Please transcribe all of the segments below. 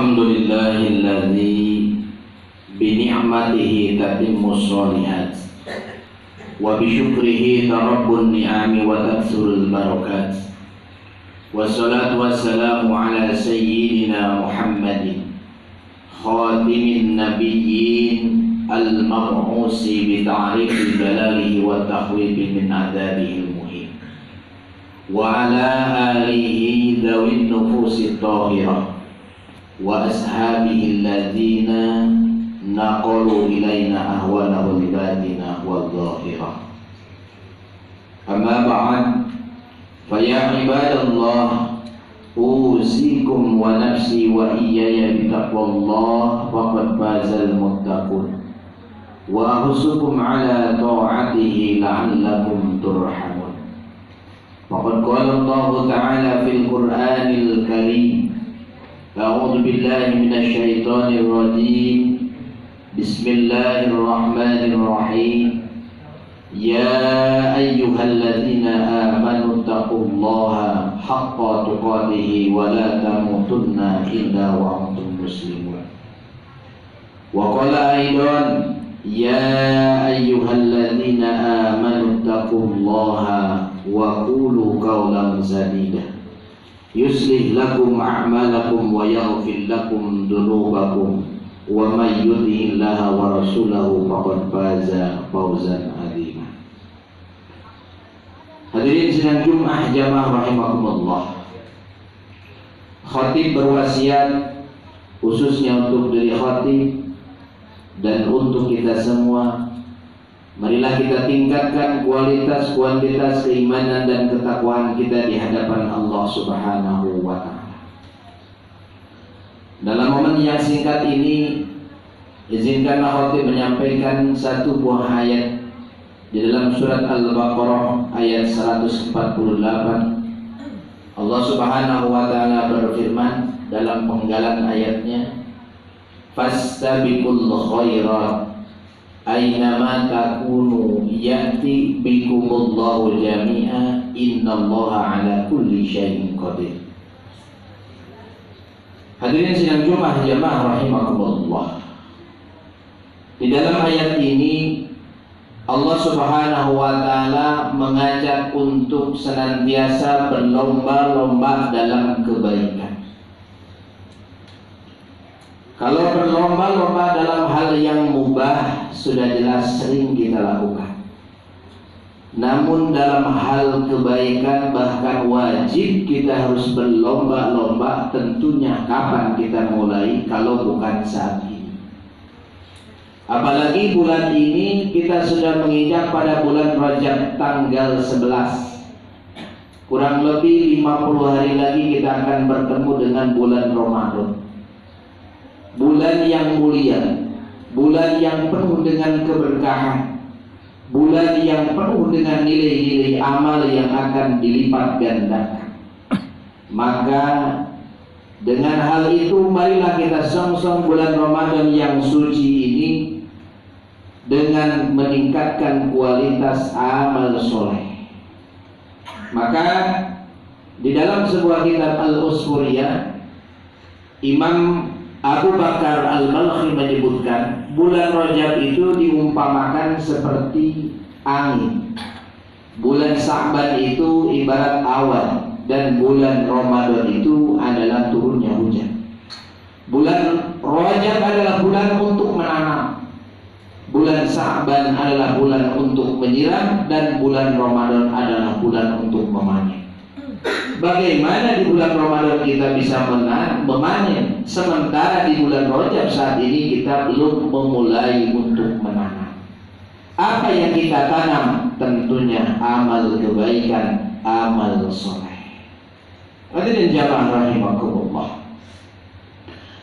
Alhamdulillahilladzi bini'matihi tatimmus shalihat wa bisyukrihi tarabbun ni'ami wa taksurul barakat. Wassalatu wassalamu ala sayyidina Muhammadin khatimin nabiyyin al-mab'usi bi ta'rifi jalalihi wa takhwifi min adabihil muhin wa ala alihi dhawin nufusi tahirah wa ashabihi alladhina naqalu ilaina ahwanahul batina wal zahirah. Amma ba'd, fa ya ibadallah, usikum wa nafsi wa iyaya bitaqwallah faqad fazal muttaqun wa ahusukum ala ta'atihi la'allakum turhamun. Faqad qala Allah ta'ala fil Qur'anil Karim, a'udzu billahi minasy syaithanir rajim. Bismillahirrahmanirrahim. Ya ayyuhalladzina amanu taqullaha haqqa tuqatih wa la tamutunna illa wa antum muslimun. Wa qala aidan, ya ayyuhalladzina amanu taqullaha wa qulu qawlan sadida yuslih lakum a'malakum wa yaghfir lakum dhunubakum wa may yuti'illaha wa rasulahu faqad faza fawzan 'azima. Hadirin sidang Jumat jamaah rahimakumullah. Khatib berwasiat khususnya untuk diri khatib dan untuk kita semua, marilah kita tingkatkan kualitas kuantitas keimanan dan ketakwaan kita di hadapan Allah Subhanahu wa ta'ala. Dalam momen yang singkat ini, izinkanlah khatib menyampaikan satu buah ayat di dalam surat Al-Baqarah ayat 148. Allah Subhanahu wa ta'ala berfirman dalam penggalan ayatnya, fastabiqul khairat aynama takunu ya'ti bikumullahu jami'a innallaha ala kulli syai'in qadir. Hadirin sidang Jumat jamaah rahimakumullah. Di dalam ayat ini Allah Subhanahu wa ta'ala mengajak untuk senantiasa berlomba-lomba dalam kebaikan. Kalau berlomba-lomba dalam hal yang mubah sudah jelas sering kita lakukan. Namun dalam hal kebaikan bahkan wajib kita harus berlomba-lomba. Tentunya kapan kita mulai kalau bukan saat ini. Apalagi bulan ini kita sudah menginjak pada bulan Rajab tanggal 11. Kurang lebih 50 hari lagi kita akan bertemu dengan bulan Ramadan. Bulan yang mulia, bulan yang penuh dengan keberkahan, bulan yang penuh dengan nilai-nilai amal yang akan dilipat gandakan. Maka dengan hal itu marilah kita song-song bulan Ramadan yang suci ini dengan meningkatkan kualitas amal soleh. Maka di dalam sebuah kitab Al-Usfuriyah, Imam Abu Bakar Al-Balkhi menyebutkan bulan Rajab itu diumpamakan seperti angin. Bulan Sa'ban itu ibarat awan, dan bulan Ramadan itu adalah turunnya hujan. Bulan Rajab adalah bulan untuk menanam, bulan Sa'ban adalah bulan untuk menyiram, dan bulan Ramadan adalah bulan untuk memanen. Bagaimana di bulan Ramadan kita bisa memanen, sementara di bulan Rajab saat ini kita belum memulai untuk menanam? Apa yang kita tanam? Tentunya amal kebaikan, amal soleh. Hadirin jamaah rahimakumullah.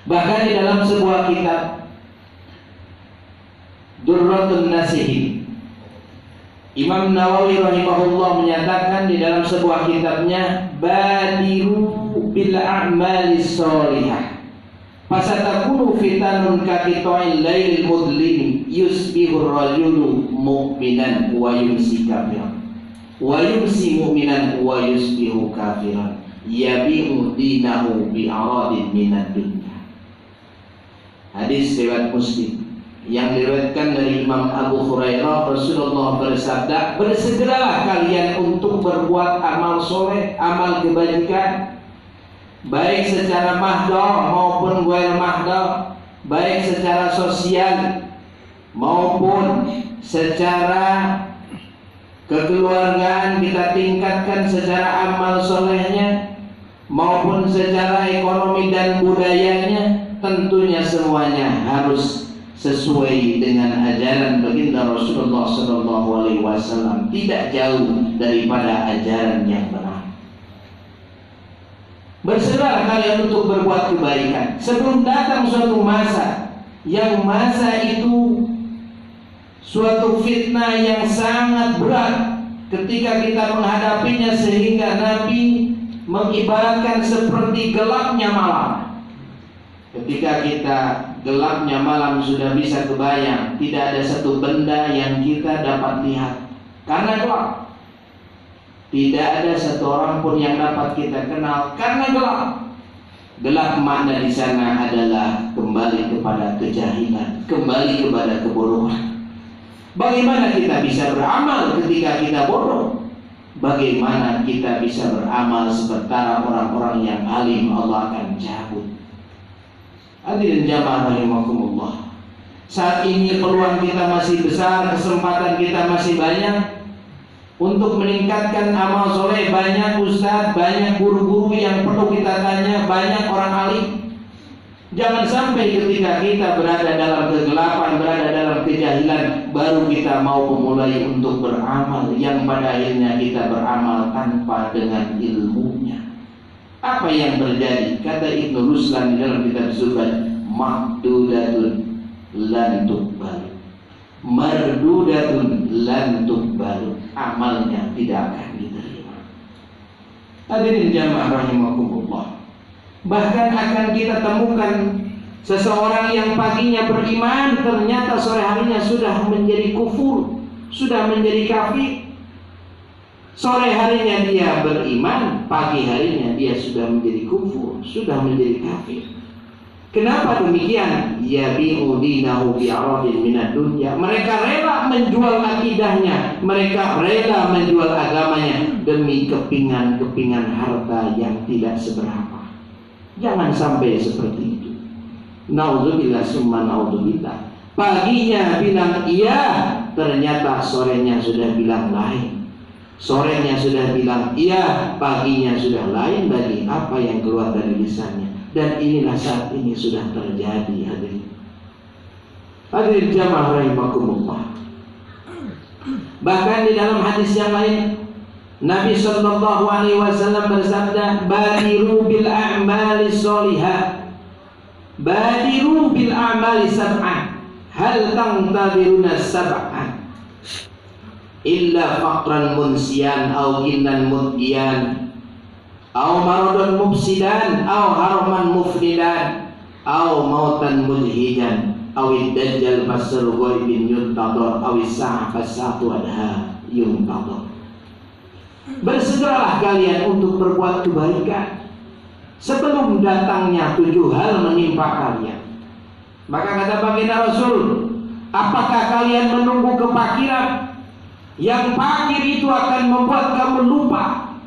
Bahkan di dalam sebuah kitab Durratun Nasihin, Imam Nawawi rahimahullah menyatakan di dalam sebuah kitabnya, badiru bil a'malis sholihah fasatakunu fitanun kaqita'il lailil mudlim yusbihur rajulu mu'minan wa yumsi kafiran wa yumsi mu'minan wa yusbihu kafiran yabi'u dinahu bi'aradin minad dunya. Hadis riwayat Muslim yang diriwayatkan dari Imam Abu Hurairah, Rasulullah bersabda, bersegeralah kalian untuk berbuat amal soleh, amal kebajikan, baik secara mahdoh maupun ghair mahdoh, baik secara sosial maupun secara kekeluargaan kita tingkatkan secara amal solehnya, maupun secara ekonomi dan budayanya. Tentunya semuanya harus sesuai dengan ajaran baginda Rasulullah SAW, tidak jauh daripada ajaran yang benar. Bersegeralah kalian untuk berbuat kebaikan sebelum datang suatu masa, yang masa itu suatu fitnah yang sangat berat ketika kita menghadapinya, sehingga Nabi mengibaratkan seperti gelapnya malam. Ketika kita gelapnya malam sudah bisa kebayang, tidak ada satu benda yang kita dapat lihat karena gelap. Tidak ada satu orang pun yang dapat kita kenal karena gelap. Gelap makna di sana adalah kembali kepada kejahilan, kembali kepada kebodohan. Bagaimana kita bisa beramal ketika kita bodoh? Bagaimana kita bisa beramal sementara orang-orang yang alim Allah akan cabut? Hadirin jamaah rahimakumullah, saat ini peluang kita masih besar, kesempatan kita masih banyak untuk meningkatkan amal soleh. Banyak ustadz, banyak guru-guru yang perlu kita tanya, banyak orang alim. Jangan sampai ketika kita berada dalam kegelapan, berada dalam kejahilan, baru kita mau memulai untuk beramal, yang pada akhirnya kita beramal tanpa dengan ilmunya. Apa yang terjadi? Kata Ibnu Ruslan di dalam kitab Zuhad, mahdudatun lan tuqbal, mardudatun lan tuqbal, amalnya tidak akan diterima. Hadirin jamaah rahimakumullah, bahkan akan kita temukan seseorang yang paginya beriman, ternyata sore harinya sudah menjadi kufur, sudah menjadi kafir. Sore harinya dia beriman, pagi harinya dia sudah menjadi kufur, sudah menjadi kafir. Kenapa demikian? Yabi'u dinahu bi'aradin minad dunya. Mereka rela menjual akidahnya, mereka rela menjual agamanya demi kepingan-kepingan harta yang tidak seberapa. Jangan sampai seperti itu. Naudzubillah summa naudzubillah. Paginya bilang iya, ternyata sorenya sudah bilang lain. Sorenya sudah bilang iya, paginya sudah lain lagi apa yang keluar dari lisannya. Dan inilah saat ini sudah terjadi, hadirin. Hadirin jamaah rahimakumullah. Bahkan di dalam hadis yang lain, Nabi sallallahu alaihi wasallam bersabda, "Badiru bil a'mali sholihah. Badiru bil a'mali sab'an. Hal tantadiruna sab'an. Illa faqran munsiyan au ginnan muddiyan au maradun mufsidan au harman mufnidan au mautan mulhijan au dajjal basar ghaibin yuntadar au sa'ah fasatu adha yuntadar." Bersegeralah kalian untuk berbuat kebaikan sebelum datangnya 7 hal menimpa kalian. Maka kata baginda Rasul, apakah kalian menunggu kepakiran? Yang pakir itu akan membuat kamu lupa.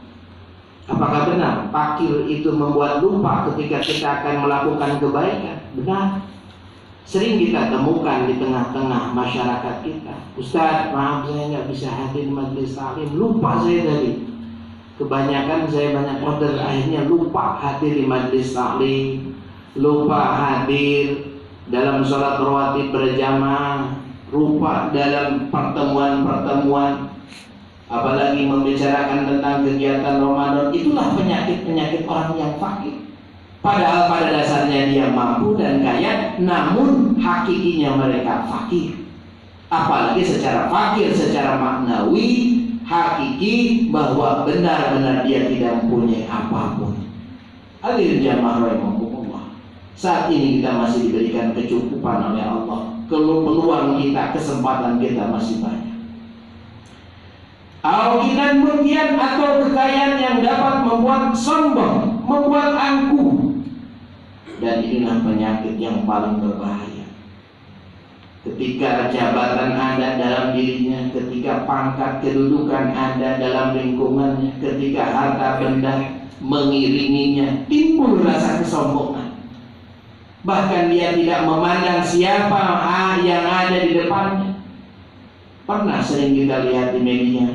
Apakah benar pakir itu membuat lupa ketika kita akan melakukan kebaikan? Benar. Sering kita temukan di tengah-tengah masyarakat kita, Ustaz, maaf saya nggak bisa hadir majelis taklim, lupa saya tadi. Kebanyakan saya banyak order, akhirnya lupa hadir di majelis taklim, lupa hadir dalam sholat rawatib berjamaah, lupa dalam pertemuan-pertemuan, apalagi membicarakan tentang kegiatan Ramadan. Itulah penyakit-penyakit orang yang fakir. Padahal pada dasarnya dia mampu dan kaya, namun hakikinya mereka fakir. Apalagi secara fakir, secara maknawi, hakiki bahwa benar-benar dia tidak mempunyai apapun. Hadirin jamaah rahimakumullah, saat ini kita masih diberikan kecukupan oleh Allah. Peluang kita, kesempatan kita masih banyak. Al-Qinan mutian atau kekayaan yang dapat membuat sombong, membuat angkuh. Dan inilah penyakit yang paling berbahaya. Ketika jabatan ada dalam dirinya, ketika pangkat kedudukan ada dalam lingkungannya, ketika harta benda mengiringinya, timbul rasa kesombongan. Bahkan dia tidak memandang siapa yang ada di depannya. Pernah sering kita lihat di media,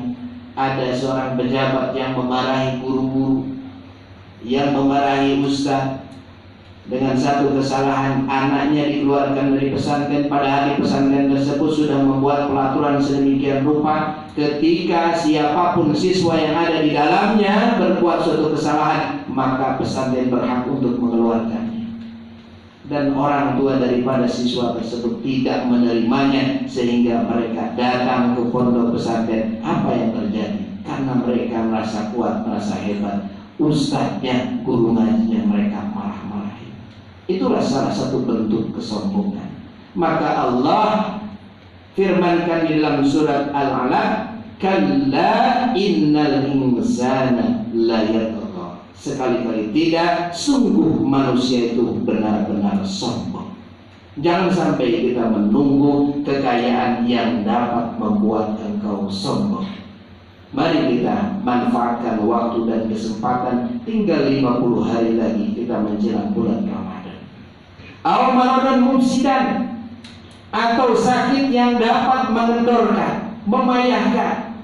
ada seorang pejabat yang memarahi guru-guru, yang memarahi ustaz. Dengan satu kesalahan, anaknya dikeluarkan dari pesantren, padahal di pesantren tersebut sudah membuat peraturan sedemikian rupa, ketika siapapun siswa yang ada di dalamnya berbuat suatu kesalahan, maka pesantren berhak untuk mengeluarkannya. Dan orang tua daripada siswa tersebut tidak menerimanya, sehingga mereka datang ke pondok pesantren. Apa yang terjadi? Karena mereka merasa kuat, merasa hebat, ustadznya, guru ngajinya mereka marah-marahi. Itulah salah satu bentuk kesombongan. Maka Allah firmankan di dalam surat Al-Alaq, kalla innal insana la yatgha. Sekali-kali tidak, sungguh manusia itu benar-benar sombong. Jangan sampai kita menunggu kekayaan yang dapat membuat engkau sombong. Mari kita manfaatkan waktu dan kesempatan. Tinggal 50 hari lagi kita menjelang bulan Ramadan. Al-Maradun mufsidan, atau sakit yang dapat mengendorkan, memayahkan.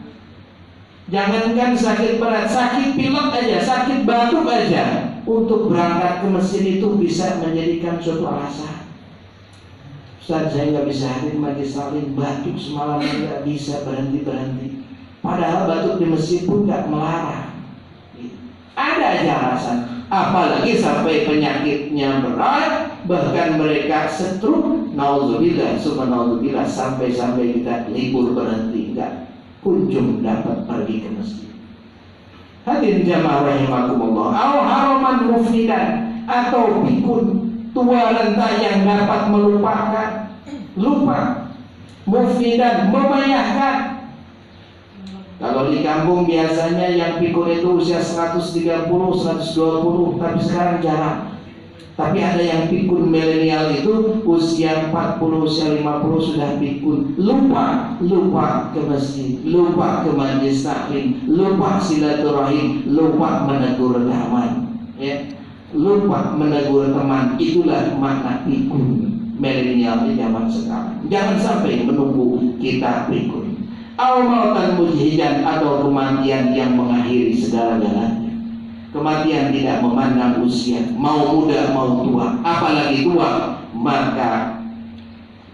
Jangankan sakit berat, sakit pilek aja, sakit batuk aja, untuk berangkat ke masjid itu bisa menjadikan suatu alasan. Ustaz, saya nggak bisa hadir majelis taklim, batuk semalam nggak bisa berhenti. Padahal batuk di masjid pun nggak melarang. Ada aja alasan. Apalagi sampai penyakitnya berat, bahkan mereka stroke, naudzubillah, subhanallah, sampai kita libur berhenti, enggak kunjung dapat pergi ke masjid. Hadirin jamaah rahimakumullah. Au haraman mufnidan, atau pikun, tua renta yang dapat melupakan, lupa, mufnidan, memayahkan. Kalau di kampung biasanya yang pikun itu usia 130, 120, tapi sekarang jarang. Tapi ada yang pikun milenial itu usia 40, usia 50 sudah pikun. Lupa ke masjid, lupa ke majelis taklim, lupa silaturahim, lupa menegur teman, ya. Lupa menegur teman. Itulah makna pikun milenial di zaman sekarang. Jangan sampai menunggu kita pikun. Al-mautan mujhidan, atau kematian yang mengakhiri segala-galanya. Kematian tidak memandang usia, mau muda mau tua, apalagi tua. Maka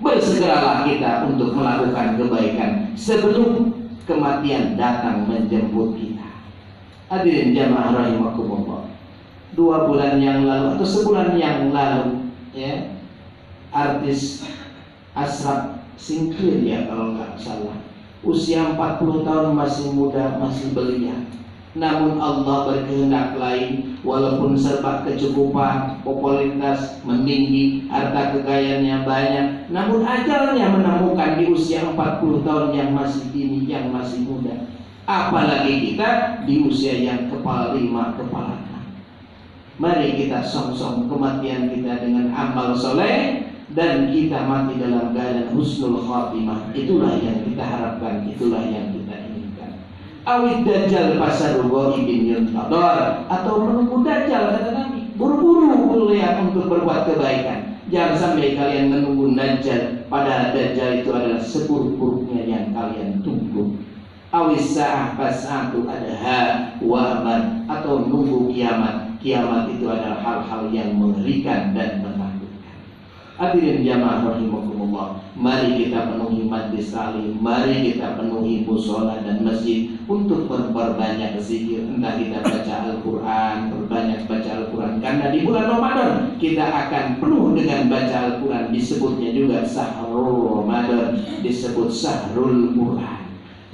bersegeralah kita untuk melakukan kebaikan sebelum kematian datang menjemput kita. Hadirin jamaah rahimakumullah. 2 bulan yang lalu atau sebulan yang lalu, ya, artis Ashraf Singkir, ya kalau nggak salah, usia 40 tahun, masih muda, masih belia. Namun Allah berkehendak lain. Walaupun serba kecukupan, popularitas meninggi, harta kekayaannya banyak, namun ajalnya menemukan di usia 40 tahun yang masih dini, yang masih muda. Apalagi kita di usia yang kepala 5, kepala 6. Mari kita song-song kematian kita dengan amal soleh, dan kita mati dalam keadaan husnul khatimah. Itulah yang kita harapkan, itulah yang kita inginkan. Awid dajjal pasarul ghaibin yuntadar, atau menunggu dajjal, kata Nabi. Buru-buru kuliah untuk berbuat kebaikan. Jangan sampai kalian menunggu dajjal, padahal dajjal itu adalah seburuk-buruknya yang kalian tunggu. Awis sa'ah pas'atu adha wa aman, atau nunggu kiamat. Kiamat itu adalah hal-hal yang mengerikan dan menakutkan. Hadirin jamaah rahimakumullah, mari kita penuhi majlis taklim, mari kita penuhi mushola dan masjid untuk memperbanyak zikir. Entah kita baca Al-Quran, perbanyak baca Al-Quran, karena di bulan Ramadan kita akan penuh dengan baca Al-Quran. Disebutnya juga Sahrul Ramadan, disebut Sahrul Quran.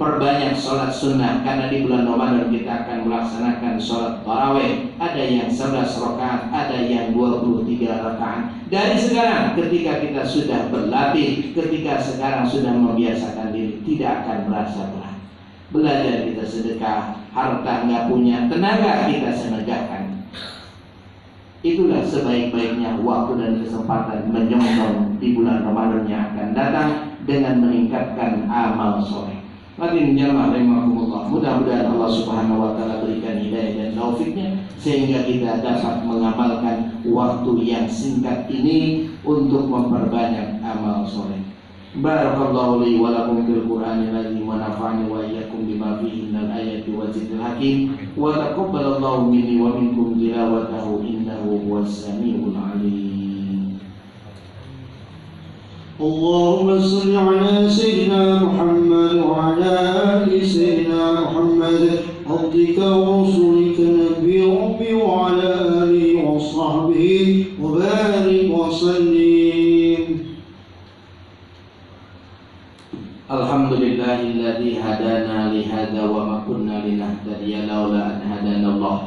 Perbanyak sholat sunnah, karena di bulan Ramadan kita akan melaksanakan sholat tarawih. Ada yang 11 rakaat, ada yang 23 rakaat. Dari sekarang, ketika kita sudah berlatih, ketika sekarang sudah membiasakan diri, tidak akan merasa berat. Belajar kita sedekah, harta nggak punya, tenaga kita sedekahkan. Itulah sebaik-baiknya waktu dan kesempatan menyongsong di bulan Ramadan yang akan datang dengan meningkatkan amal soleh. Hadirin jamaah rahimakumullah, mudah-mudahan Allah Subhanahu wa taala berikan hidayah dan taufiknya sehingga kita dapat mengamalkan waktu yang singkat ini untuk memperbanyak amal soleh. Barakallahu li wa lakum fil Qur'anil azim wa nafa'ani wa iyyakum bima fihi minal ayati wa zikril hakim wa taqabbalallahu minni wa minkum tilawatahu innahu huwas samiul alim. Allahumma salli ala sayyidina Muhammad wa ala ali sayyidina Muhammad abdika wa rasulika nabiyyi rabbi wa ala alihi wa sahbihi wa barik wa sallim. Alhamdulillahilladzi hadana li hadza wa ma kunna linahtadiya laula an hadana Allah.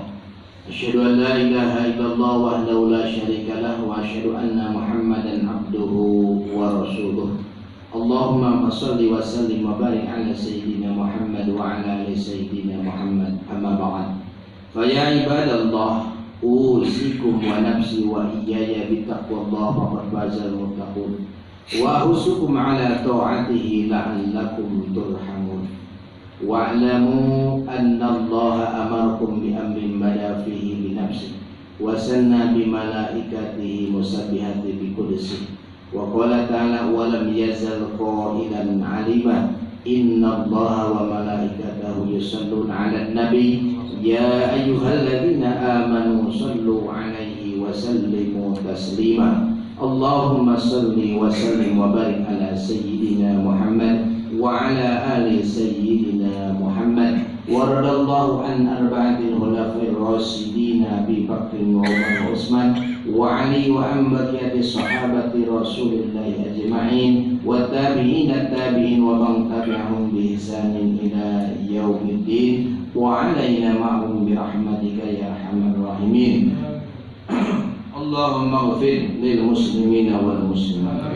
Asyhadu an la ilaha illallah wahdahu la syarika lahu wa asyhadu anna Muhammadan abduhu wa rasuluh. Allahumma shalli wa sallim wa barik ala sayyidina Muhammad wa ala ali sayyidina Muhammad. Amma ba'd. Fa ya ibadallah, usikum wa nafsi wa iyaya bi taqwallah faqad fazal muttaqun. Wa usukum ala ta'atihi la'allakum turhamun. Wa'lamu anna Allah amarakum bi amrin bada fihi bi nafsi wa sanna bi malaikatihi musabbihati bi qudsi wa qala ta'ala wa lam yazal qailan 'alima inna Allah wa malaikatahu yusalluna 'alan nabi ya ayyuhalladzina amanu sallu 'alaihi wa sallimu taslima. Allahumma salli wa sallim wa barik ala sayyidina Muhammad wa ala ali sayyidina Muhammad wa radallahu an arba'atil khulafa'ir rasyidin Abi Bakr wa Umar wa Utsman wa Ali wa an baqiyati sahabati Rasulillah ajma'in wa tabi'in at-tabi'in wa man tabi'ahum bi ihsanin ila yaumiddin wa alaina ma'hum bi rahmatika ya arhamar rahimin. Allahumma ighfir lil muslimina wal muslimat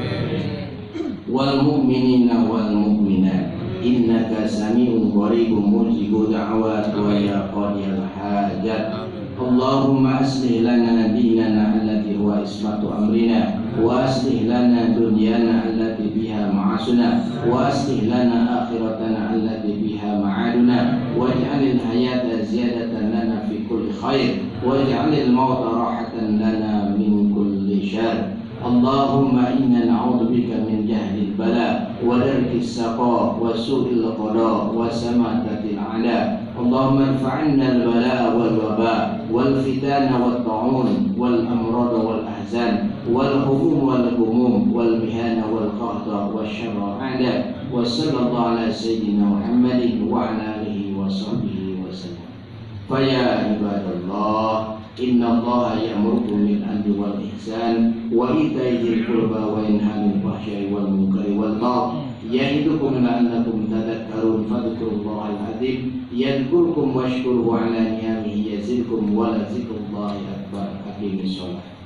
wal mu'minina wal mu'minat innaka sami'un qaribun mujibu da'wat wa ya qadiyal hajat. Allahumma aslih lana dinana allati huwa ismatu amrina wa aslih lana dunyana allati biha ma'asuna wa aslih lana akhiratana allati biha ma'aduna waj'alil hayata ziyadatan lana fi kulli khair waj'alil mauta rahatan lana min kulli syarr. Allahumma inna na'udzu bika min jahdil bala wa darkis saqa wa su'il qada wa samatatil a'la. Allahumma anfa'na al-bala wal waba wal fitana wat ta'un wal amrad wal ahzan wal humum wal gumum wal mihana wal qahta wasyarra a'la. Wa sallallahu ala sayyidina Muhammadin wa ala alihi wa sahbihi wa sallam. Fa ya ibadallah, inna Allah ya'murukum bil 'adli wal ihsan wa ita'i dzil qurba wa yanha 'anil fahsya'i wal munkari wal baghi ya'idukum la'allakum tadhakkarun. Fadhkurullahal 'azim yadhkurkum washkuruhu 'ala ni'amihi yazidkum wa la dzikrullahi akbar. Aqimis shalah.